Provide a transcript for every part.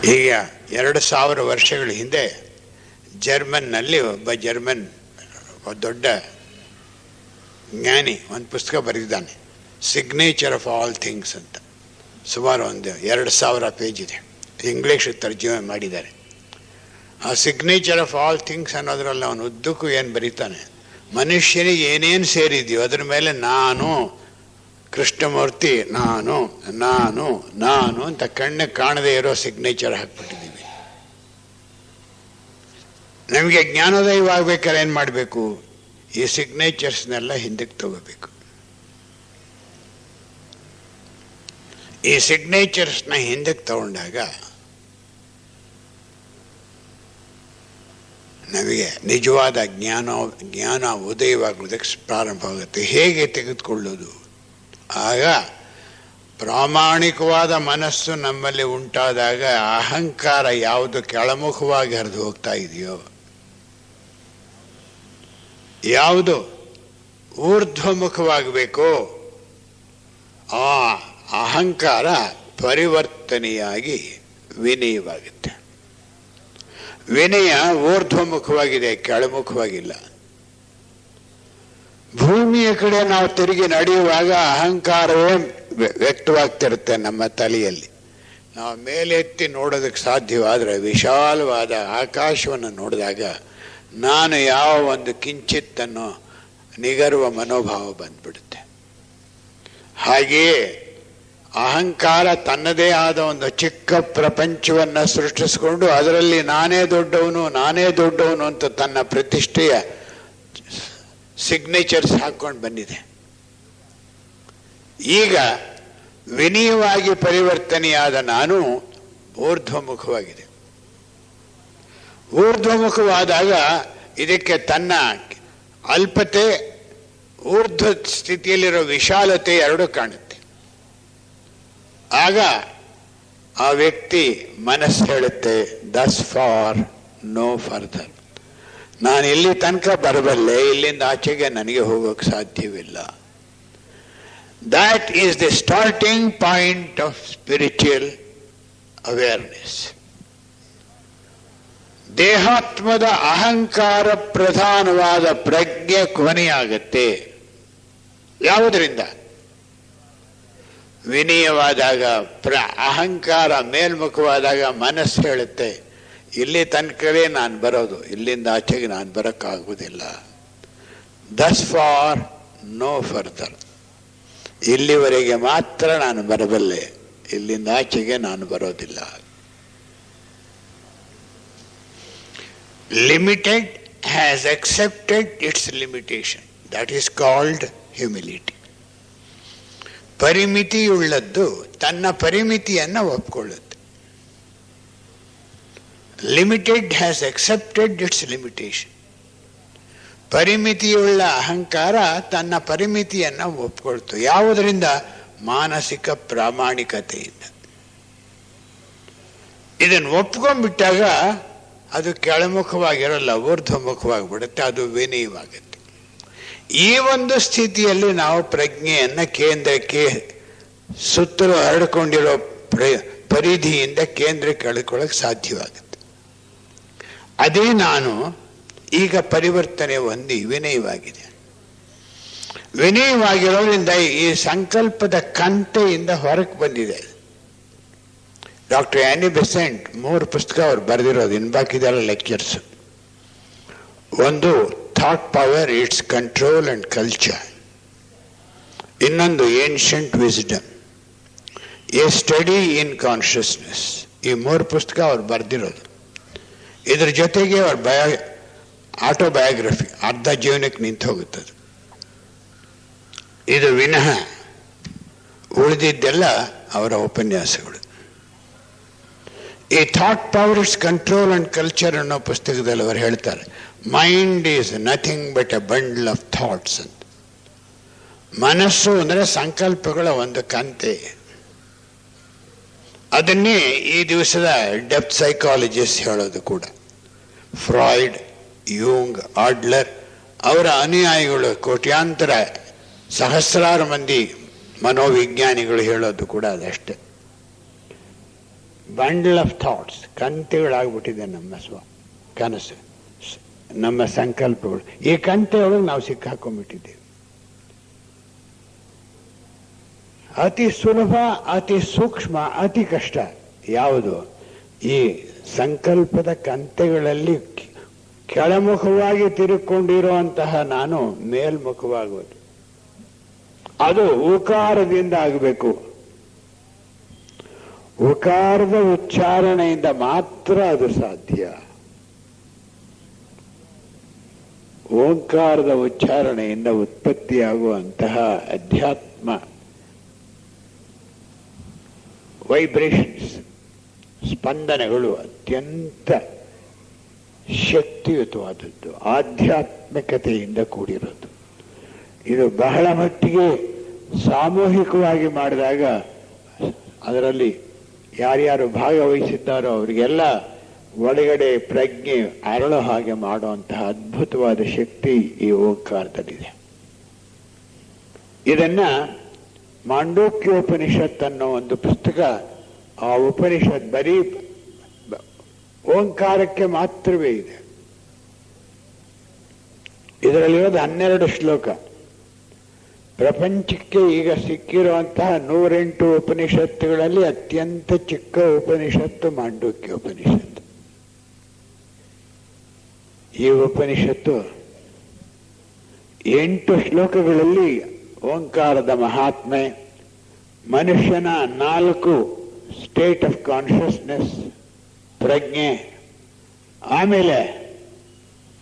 ಈಗ 2000 ವರ್ಷಗಳ ಹಿಂದೆ ಜರ್ಮನ್ನಲ್ಲಿ ಒಬ್ಬ ದೊಡ್ಡ ಜ್ಞಾನಿ ಒಂದು ಪುಸ್ತಕ ಬರೆದಿದ್ದಾನೆ, ಸಿಗ್ನೇಚರ್ ಆಫ್ ಆಲ್ ಥಿಂಗ್ಸ್ ಅಂತ. ಸುಮಾರು ಒಂದು 2000 ಪೇಜ್ ಇದೆ, ಇಂಗ್ಲೀಷ್ ತರ್ಜುಮೆ ಮಾಡಿದ್ದಾರೆ. ಆ ಸಿಗ್ನೇಚರ್ ಆಫ್ ಆಲ್ ಥಿಂಗ್ಸ್ ಅನ್ನೋದ್ರಲ್ಲಿ ಅವನು ಉದ್ದಕ್ಕೂ ಏನು ಬರೀತಾನೆ, ಮನುಷ್ಯನಿಗೆ ಏನೇನು ಸೇರಿದೆಯೋ ಅದ್ರ ಮೇಲೆ ನಾನು ಕೃಷ್ಣಮೂರ್ತಿ ನಾನು ನಾನು ನಾನು ಅಂತ ಕಣ್ಣು ಕಾಣದೇ ಇರೋ ಸಿಗ್ನೇಚರ್ ಹಾಕ್ಬಿಟ್ಟಿದ್ದೀವಿ. ನಮಗೆ ಜ್ಞಾನೋದಯವಾಗಬೇಕಾದ್ರೆ ಏನು ಮಾಡಬೇಕು, ಈ ಸಿಗ್ನೇಚರ್ಸ್ನೆಲ್ಲ ಹಿಂದಕ್ಕೆ ತಗೋಬೇಕು. ಈ ಸಿಗ್ನೇಚರ್ಸ್ನ ಹಿಂದಕ್ಕೆ ತಗೊಂಡಾಗ ನಮಗೆ ನಿಜವಾದ ಜ್ಞಾನ ಉದಯವಾಗುವುದಕ್ಕೆ ಪ್ರಾರಂಭವಾಗುತ್ತೆ. ಹೇಗೆ ತೆಗೆದುಕೊಳ್ಳೋದು? ಆಗ ಪ್ರಾಮಾಣಿಕವಾದ ಮನಸ್ಸು ನಮ್ಮಲ್ಲಿ ಉಂಟಾದಾಗ ಅಹಂಕಾರ ಯಾವುದು ಕೆಳಮುಖವಾಗಿ ಹರಿದು ಹೋಗ್ತಾ ಇದೆಯೋ, ಯಾವುದು ಊರ್ಧ್ವಮುಖವಾಗಬೇಕೋ ಆ ಅಹಂಕಾರ ಪರಿವರ್ತನೆಯಾಗಿ ವಿನಯವಾಗುತ್ತೆ. ವಿನಯ ಊರ್ಧ್ವಮುಖವಾಗಿದೆ, ಕೆಳಮುಖವಾಗಿಲ್ಲ. ಭೂಮಿಯ ಕಡೆ ನಾವು ತಿರುಗಿ ನಡೆಯುವಾಗ ಅಹಂಕಾರವೇ ವ್ಯಕ್ತವಾಗ್ತಿರುತ್ತೆ ನಮ್ಮ ತಲೆಯಲ್ಲಿ. ನಾವು ಮೇಲೆ ಎತ್ತಿ ನೋಡೋದಕ್ಕೆ ಸಾಧ್ಯವಾದರೆ ವಿಶಾಲವಾದ ಆಕಾಶವನ್ನು ನೋಡಿದಾಗ ನಾನು ಯಾವ ಒಂದು ಕಿಂಚಿತ್ತನ್ನು ನಿಗರುವ ಮನೋಭಾವ ಬಂದ್ಬಿಡುತ್ತೆ. ಹಾಗೆಯೇ ಅಹಂಕಾರ ತನ್ನದೇ ಆದ ಒಂದು ಚಿಕ್ಕ ಪ್ರಪಂಚವನ್ನು ಸೃಷ್ಟಿಸಿಕೊಂಡು ಅದರಲ್ಲಿ ನಾನೇ ದೊಡ್ಡವನು ಅಂತ ತನ್ನ ಪ್ರತಿಷ್ಠೆಯ ಸಿಗ್ನೇಚರ್ಸ್ ಹಾಕ್ಕೊಂಡು ಬಂದಿದೆ. ಈಗ ವಿನಯವಾಗಿ ಪರಿವರ್ತನೆಯಾದ ನಾನು ಊರ್ಧ್ವಮುಖವಾಗಿದೆ. ಊರ್ಧ್ವಮುಖವಾದಾಗ ಇದಕ್ಕೆ ತನ್ನ ಅಲ್ಪತೆ, ಊರ್ಧ್ವ ಸ್ಥಿತಿಯಲ್ಲಿರೋ ವಿಶಾಲತೆ ಎರಡೂ ಕಾಣುತ್ತೆ. ಆಗ ಆ ವ್ಯಕ್ತಿ ಮನಸ್ಸು ಹೇಳುತ್ತೆ, ದಸ್ ಫಾರ್ ನೋ ಫರ್ದರ್. ನಾನು ಇಲ್ಲಿ ತನಕ ಬರಬಲ್ಲೆ, ಇಲ್ಲಿಂದ ಆಚೆಗೆ ನನಗೆ ಹೋಗೋಕ್ಕೆ ಸಾಧ್ಯವಿಲ್ಲ. That is the starting point of spiritual awareness. ದೇಹಾತ್ಮದ ಅಹಂಕಾರ ಪ್ರಧಾನವಾದ ಪ್ರಜ್ಞೆ ಕೊನೆಯಾಗತ್ತೆ. ಯಾವುದರಿಂದ? ವಿನಯವಾದಾಗ, ಅಹಂಕಾರ ಮೇಲ್ಮುಖವಾದಾಗ ಮನಸ್ಸು ಹೇಳುತ್ತೆ, ಇಲ್ಲಿ ತನಕವೇ ನಾನು ಬರೋದು, ಇಲ್ಲಿಂದ ಆಚೆಗೆ ನಾನು ಬರೋಕ್ಕಾಗುವುದಿಲ್ಲ. Thus far no further. ಇಲ್ಲಿವರೆಗೆ ಮಾತ್ರ ನಾನು ಬರಬಲ್ಲೆ, ಇಲ್ಲಿಂದ ಆಚೆಗೆ ನಾನು ಬರೋದಿಲ್ಲ. Limited has accepted its limitation. That is called humility. ಪರಿಮಿತಿಯುಳ್ಳದ್ದು ತನ್ನ ಪರಿಮಿತಿಯನ್ನು ಒಪ್ಪಿಕೊಳ್ಳುತ್ತೆ. Limited has accepted its limitation. ಪರಿಮಿತಿಯುಳ್ಳ ಅಹಂಕಾರ ತನ್ನ ಪರಿಮಿತಿಯನ್ನು ಒಪ್ಪಿಕೊಳ್ತು. ಯಾವುದರಿಂದ? ಮಾನಸಿಕ ಪ್ರಾಮಾಣಿಕತೆಯಿಂದ. ಇದನ್ನು ಒಪ್ಕೊಂಡ್ಬಿಟ್ಟಾಗ ಅದು ಕೆಳಮುಖವಾಗಿರಲ್ಲ, ಊರ್ಧ್ವಮುಖವಾಗಿಬಿಡುತ್ತೆ, ಅದು ವಿನಯವಾಗುತ್ತೆ. ಈ ಒಂದು ಸ್ಥಿತಿಯಲ್ಲಿ ನಾವು ಪ್ರಜ್ಞೆಯನ್ನು ಕೇಂದ್ರಕ್ಕೆ ಸುತ್ತಲೂ ಹರಡಿಕೊಂಡಿರೋ ಪರಿಧಿಯಿಂದ ಕೇಂದ್ರಕ್ಕೆ ಎಳ್ಕೊಳ್ಳೋಕೆ ಸಾಧ್ಯವಾಗುತ್ತೆ. ಅದೇ ನಾನು ಈಗ ಪರಿವರ್ತನೆ ಹೊಂದಿ ವಿನಯವಾಗಿದೆ. ವಿನಯವಾಗಿರೋದ್ರಿಂದ ಈ ಸಂಕಲ್ಪದ ಕಂತೆಯಿಂದ ಹೊರಗೆ ಬಂದಿದೆ. ಡಾಕ್ಟರ್ ಆ್ಯನಿ ಬೆಸೆಂಟ್ 3 ಪುಸ್ತಕ ಅವ್ರು ಬರೆದಿರೋದು, ಇನ್ನು ಬಾಕಿದೆಲ್ಲ ಲೆಕ್ಚರ್ಸ್. ಒಂದು thought power, its control and culture. ಇನ್ನೊಂದು ancient wisdom, a study in consciousness. ಈ 3 ಪುಸ್ತಕ ಅವ್ರು ಬರೆದಿರೋದು. ಇದ್ರ ಜೊತೆಗೆ ಅವ್ರ ಆಟೋಬಯೋಗ್ರಫಿ, ಅರ್ಧ ಜೀವನಕ್ಕೆ ನಿಂತು ಹೋಗುತ್ತದೆ. ಇದು ವಿನಃ ಉಳಿದಿದ್ದೆಲ್ಲ ಅವರ ಉಪನ್ಯಾಸಗಳು. ಈ thought power, its control and culture ಅನ್ನೋ ಪುಸ್ತಕದಲ್ಲಿ ಅವರು ಹೇಳ್ತಾರೆ, mind is nothing but A bundle of thoughts ಅಂತ. ಮನಸ್ಸು ಅಂದರೆ ಸಂಕಲ್ಪಗಳ ಒಂದು ಕಂತೆ. ಅದನ್ನೇ ಈ ದಿವಸದ ಡೆಪ್ತ್ ಸೈಕಾಲಜಿಸ್ಟ್ ಹೇಳೋದು ಕೂಡ. ಫ್ರಾಯ್ಡ್, ಯೂಂಗ್, ಆಡ್ಲರ್ ಅವರ ಅನುಯಾಯಿಗಳು, ಕೋಟ್ಯಾಂತರ ಸಹಸ್ರಾರು ಮಂದಿ ಮನೋವಿಜ್ಞಾನಿಗಳು ಹೇಳೋದು ಕೂಡ ಅದಷ್ಟೆ. ಬಂಡಲ್ ಆಫ್ ಥಾಟ್ಸ್, ಕಂತೆಗಳಾಗ್ಬಿಟ್ಟಿದೆ ನಮ್ಮ ಕನಸು, ನಮ್ಮ ಸಂಕಲ್ಪಗಳು. ಈ ಕಂತೆಯೊಳಗೆ ನಾವು ಸಿಕ್ಕಾಕೊಂಡ್ಬಿಟ್ಟಿದ್ದೇವೆ. ಅತಿ ಸುಲಭ, ಅತಿ ಸೂಕ್ಷ್ಮ, ಅತಿ ಕಷ್ಟ ಯಾವುದು? ಈ ಸಂಕಲ್ಪದ ಕಂತೆಗಳಲ್ಲಿ ಕೆಳಮುಖವಾಗಿ ತಿರುಕೊಂಡಿರುವಂತಹ ನಾನು ಮೇಲ್ಮುಖವಾಗುವುದು. ಅದು ಉಕಾರದಿಂದ ಆಗಬೇಕು. ಉಕಾರದ ಉಚ್ಚಾರಣೆಯಿಂದ ಮಾತ್ರ ಅದು ಸಾಧ್ಯ. ಓಂಕಾರದ ಉಚ್ಚಾರಣೆಯಿಂದ ಉತ್ಪತ್ತಿಯಾಗುವಂತಹ ಅಧ್ಯಾತ್ಮ ವೈಬ್ರೇಷನ್ಸ್, ಸ್ಪಂದನೆಗಳು ಅತ್ಯಂತ ಶಕ್ತಿಯುತವಾದದ್ದು, ಆಧ್ಯಾತ್ಮಿಕತೆಯಿಂದ ಕೂಡಿರೋದು. ಇದು ಬಹಳ ಮಟ್ಟಿಗೆ ಸಾಮೂಹಿಕವಾಗಿ ಮಾಡಿದಾಗ, ಅದರಲ್ಲಿ ಯಾರ್ಯಾರು ಭಾಗವಹಿಸಿದ್ದಾರೋ ಅವರಿಗೆಲ್ಲ ಒಳಗಡೆ ಪ್ರಜ್ಞೆ ಅರಳೋ ಹಾಗೆ ಮಾಡುವಂತಹ ಅದ್ಭುತವಾದ ಶಕ್ತಿ ಈ ಓಂಕಾರದಲ್ಲಿದೆ. ಇದನ್ನ ಮಾಂಡೂಕ್ಯೋಪನಿಷತ್ ಅನ್ನೋ ಒಂದು ಪುಸ್ತಕ, ಆ ಉಪನಿಷತ್ ಬರೀ ಓಂಕಾರಕ್ಕೆ ಮಾತ್ರವೇ ಇದೆ. ಇದರಲ್ಲಿರೋದು 12 ಶ್ಲೋಕ. ಪ್ರಪಂಚಕ್ಕೆ ಈಗ ಸಿಕ್ಕಿರುವಂತಹ 108 ಉಪನಿಷತ್ತುಗಳಲ್ಲಿ ಅತ್ಯಂತ ಚಿಕ್ಕ ಉಪನಿಷತ್ತು ಮಾಂಡೂಕ್ಯೋಪನಿಷತ್ತು. ಈ ಉಪನಿಷತ್ತು 8 ಶ್ಲೋಕಗಳಲ್ಲಿ ಓಂಕಾರದ ಮಹಾತ್ಮೆ, ಮನುಷ್ಯನ 4 ಸ್ಟೇಟ್ ಆಫ್ ಕಾನ್ಷಿಯಸ್ನೆಸ್, ಪ್ರಜ್ಞೆ, ಆಮೇಲೆ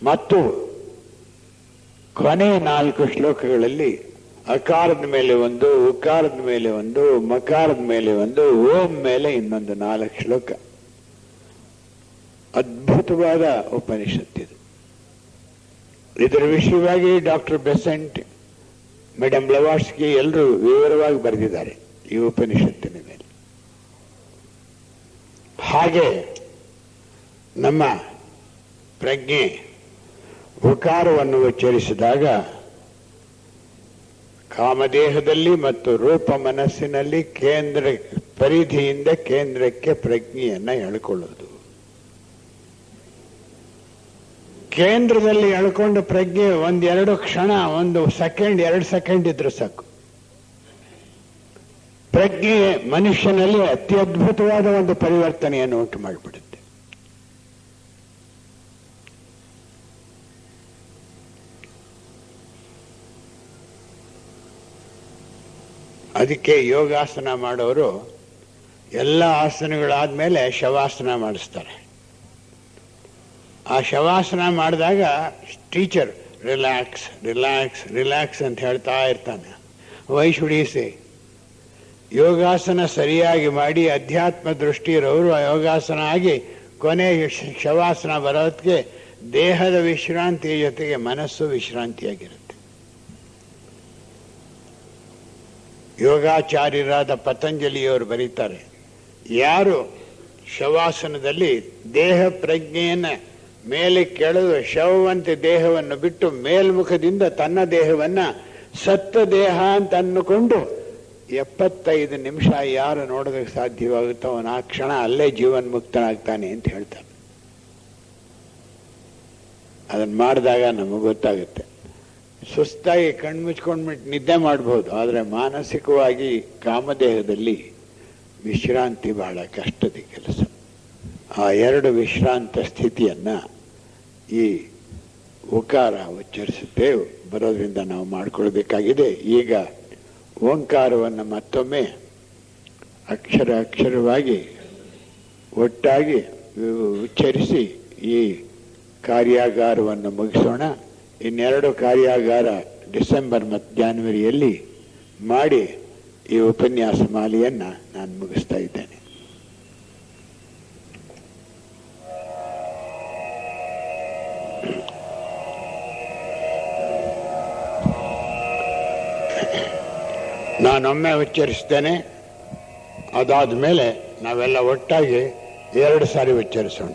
ಮತ್ತು ಕೊನೆ 4 ಶ್ಲೋಕಗಳಲ್ಲಿ ಅಕಾರದ ಮೇಲೆ ಒಂದು, ಉಕಾರದ ಮೇಲೆ ಒಂದು, ಮಕಾರದ ಮೇಲೆ ಒಂದು, ಓಂ ಮೇಲೆ ಇನ್ನೊಂದು 4 ಶ್ಲೋಕ. ಅದ್ಭುತವಾದ ಉಪನಿಷತ್ತಿದು. ಇದರ ವಿಷಯವಾಗಿ ಡಾಕ್ಟರ್ ಬೆಸೆಂಟ್, ಮೇಡಮ್ ಬ್ಲವಾಟ್ಸ್ಕಿ ಎಲ್ಲರೂ ವಿವರವಾಗಿ ಬರೆದಿದ್ದಾರೆ ಈ ಉಪನಿಷತ್ತಿನ ಮೇಲೆ. ಹಾಗೆ ನಮ್ಮ ಪ್ರಜ್ಞೆ ಉಕಾರವನ್ನು ಉಚ್ಚರಿಸಿದಾಗ ಕಾಮದೇಹದಲ್ಲಿ ಮತ್ತು ರೂಪ ಮನಸ್ಸಿನಲ್ಲಿ ಕೇಂದ್ರ ಪರಿಧಿಯಿಂದ ಕೇಂದ್ರಕ್ಕೆ ಪ್ರಜ್ಞೆಯನ್ನ ಎಳ್ಕೊಳ್ಳೋದು. ಕೇಂದ್ರದಲ್ಲಿ ಎಳ್ಕೊಂಡ ಪ್ರಜ್ಞೆ 1-2 ಕ್ಷಣ, 1 ಸೆಕೆಂಡ್, 2 ಸೆಕೆಂಡ್ ಇದ್ರೆ ಸಾಕು. ಪ್ರಜ್ಞೆ ಮನುಷ್ಯನಲ್ಲಿ ಅತ್ಯದ್ಭುತವಾದ ಒಂದು ಪರಿವರ್ತನೆಯನ್ನು ಉಂಟು ಮಾಡಿಬಿಡುತ್ತೆ. ಅದಕ್ಕೆ ಯೋಗಾಸನ ಮಾಡೋರು ಎಲ್ಲ ಆಸನಗಳಾದ್ಮೇಲೆ ಶವಾಸನ ಮಾಡಿಸ್ತಾರೆ. ಆ ಶವಾಸನ ಮಾಡಿದಾಗ ಟೀಚರ್ ರಿಲ್ಯಾಕ್ಸ್ ರಿಲ್ಯಾಕ್ಸ್ ರಿಲ್ಯಾಕ್ಸ್ ಅಂತ ಹೇಳ್ತಾ ಇರ್ತಾನೆ. ವೈ ಶುಡ್ ಹಿ ಸೇ? ಯೋಗಾಸನ ಸರಿಯಾಗಿ ಮಾಡಿ ಅಧ್ಯಾತ್ಮ ದೃಷ್ಟಿ ಇರೋರು ಯೋಗಾಸನ ಆಗಿ ಕೊನೆ ಶವಾಸನ ಬರೋದಕ್ಕೆ ದೇಹದ ವಿಶ್ರಾಂತಿಯ ಜೊತೆಗೆ ಮನಸ್ಸು ವಿಶ್ರಾಂತಿಯಾಗಿರುತ್ತೆ. ಯೋಗಾಚಾರ್ಯರಾದ ಪತಂಜಲಿಯವರು ಬರೀತಾರೆ, ಯಾರು ಶವಾಸನದಲ್ಲಿ ದೇಹ ಪ್ರಜ್ಞೆಯನ್ನು ಮೇಲೆ ಕೆಳಗೆ ಶವವಂತೆ ದೇಹವನ್ನು ಬಿಟ್ಟು ಮೇಲ್ಮುಖದಿಂದ ತನ್ನ ದೇಹವನ್ನ ಸತ್ತ ದೇಹ ಅಂತ ಅಂದುಕೊಂಡು 75 ನಿಮಿಷ ಯಾರು ನೋಡೋದಕ್ಕೆ ಸಾಧ್ಯವಾಗುತ್ತೋ ಅವನು ಆ ಕ್ಷಣ ಅಲ್ಲೇ ಜೀವನ್ಮುಕ್ತನಾಗ್ತಾನೆ ಅಂತ ಹೇಳ್ತಾನೆ. ಅದನ್ನು ಮಾಡಿದಾಗ ನಮಗೆ ಗೊತ್ತಾಗುತ್ತೆ. ಸುಸ್ತಾಗಿ ಕಣ್ಮುಚ್ಕೊಂಡ್ಬಿಟ್ಟು ನಿದ್ದೆ ಮಾಡ್ಬೋದು, ಆದರೆ ಮಾನಸಿಕವಾಗಿ ಕಾಮದೇಹದಲ್ಲಿ ವಿಶ್ರಾಂತಿ ಬಹಳ ಕಷ್ಟದ ಕೆಲಸ. ಆ 2 ವಿಶ್ರಾಂತ ಸ್ಥಿತಿಯನ್ನ ಈ ಓಂಕಾರ ಉಚ್ಚರಿಸುತ್ತೆ ಬರೋದ್ರಿಂದ ನಾವು ಮಾಡಿಕೊಳ್ಬೇಕಾಗಿದೆ. ಈಗ ಓಂಕಾರವನ್ನು ಮತ್ತೊಮ್ಮೆ ಅಕ್ಷರವಾಗಿ ಒಟ್ಟಾಗಿ ಉಚ್ಚರಿಸಿ ಈ ಕಾರ್ಯಾಗಾರವನ್ನು ಮುಗಿಸೋಣ. ಇನ್ನೆರಡು ಕಾರ್ಯಾಗಾರ ಡಿಸೆಂಬರ್ ಮತ್ತು ಜಾನ್ವರಿಯಲ್ಲಿ ಮಾಡಿ ಈ ಉಪನ್ಯಾಸ ಮಾಲೆಯನ್ನು ನಾನು ಮುಗಿಸ್ತಾ ಇದ್ದೇನೆ. ನಾನೊಮ್ಮೆ ಉಚ್ಚರಿಸ್ತೇನೆ, ಅದಾದ ಮೇಲೆ ನಾವೆಲ್ಲ ಒಟ್ಟಾಗಿ 2 ಸಾರಿ ಉಚ್ಚರಿಸೋಣ.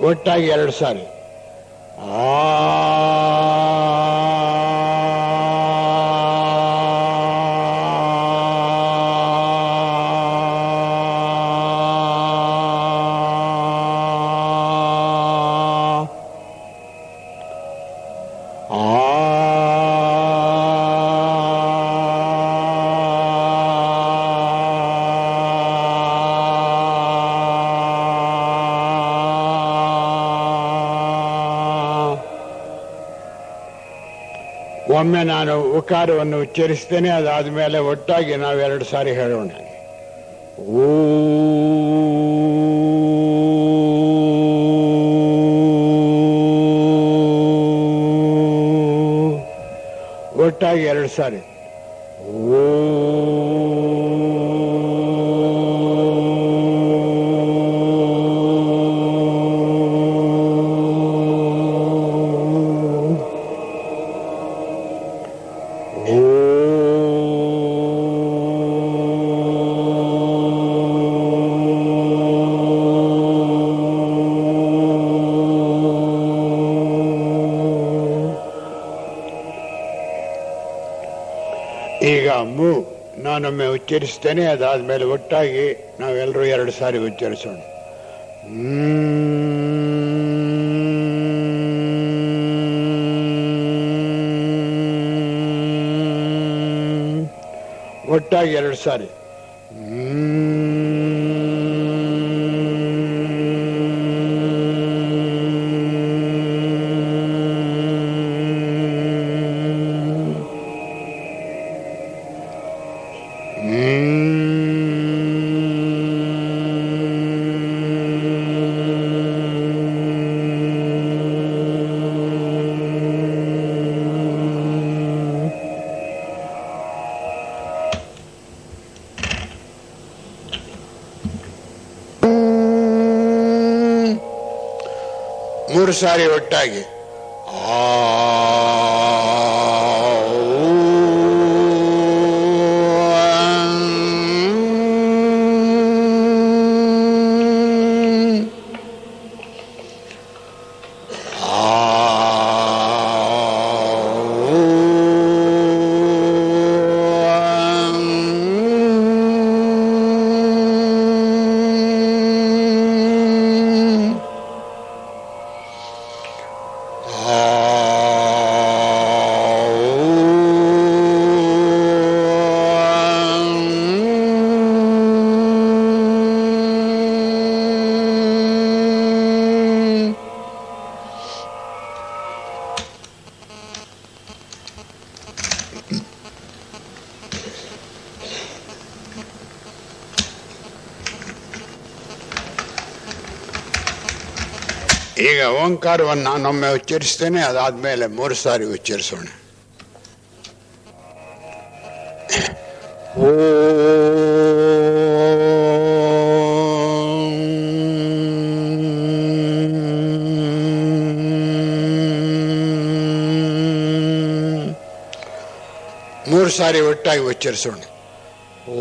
ಒಟ್ಟಾಗಿ 2 ಸಾರಿ ಒಮ್ಮೆ ನಾನು ಉಕಾರವನ್ನು ಉಚ್ಚರಿಸ್ತೇನೆ, ಅದಾದ ಮೇಲೆ ಒಟ್ಟಾಗಿ ನಾವು 2 ಸಾರಿ ಹೇಳೋಣ. ಓ ಒಟ್ಟಾಗಿ 2 ಸಾರಿ ಓ ಈಗ ಮೂ ನಾನೊಮ್ಮೆ ಉಚ್ಚರಿಸ್ತೇನೆ, ಅದಾದ್ಮೇಲೆ ಒಟ್ಟಾಗಿ ನಾವೆಲ್ಲರೂ 2 ಸಾರಿ ಉಚ್ಚರಿಸೋಣ. ಒಟ್ಟಾಗಿ 2 ಸಾರಿ ಮೂರು ಸಾರಿ ಒಟ್ಟಾಗಿ ಈಗ ಓಂಕಾರವನ್ನು ನಾನೊಮ್ಮೆ ಉಚ್ಚರಿಸ್ತೇನೆ, ಅದಾದ್ಮೇಲೆ 3 ಸಾರಿ ಉಚ್ಚರಿಸೋಣ. ಓ ಮೂರು ಸಾರಿ ಒಟ್ಟಾಗಿ ಉಚ್ಚರಿಸೋಣ. ಓ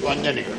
ವಂದನೆಗಳು.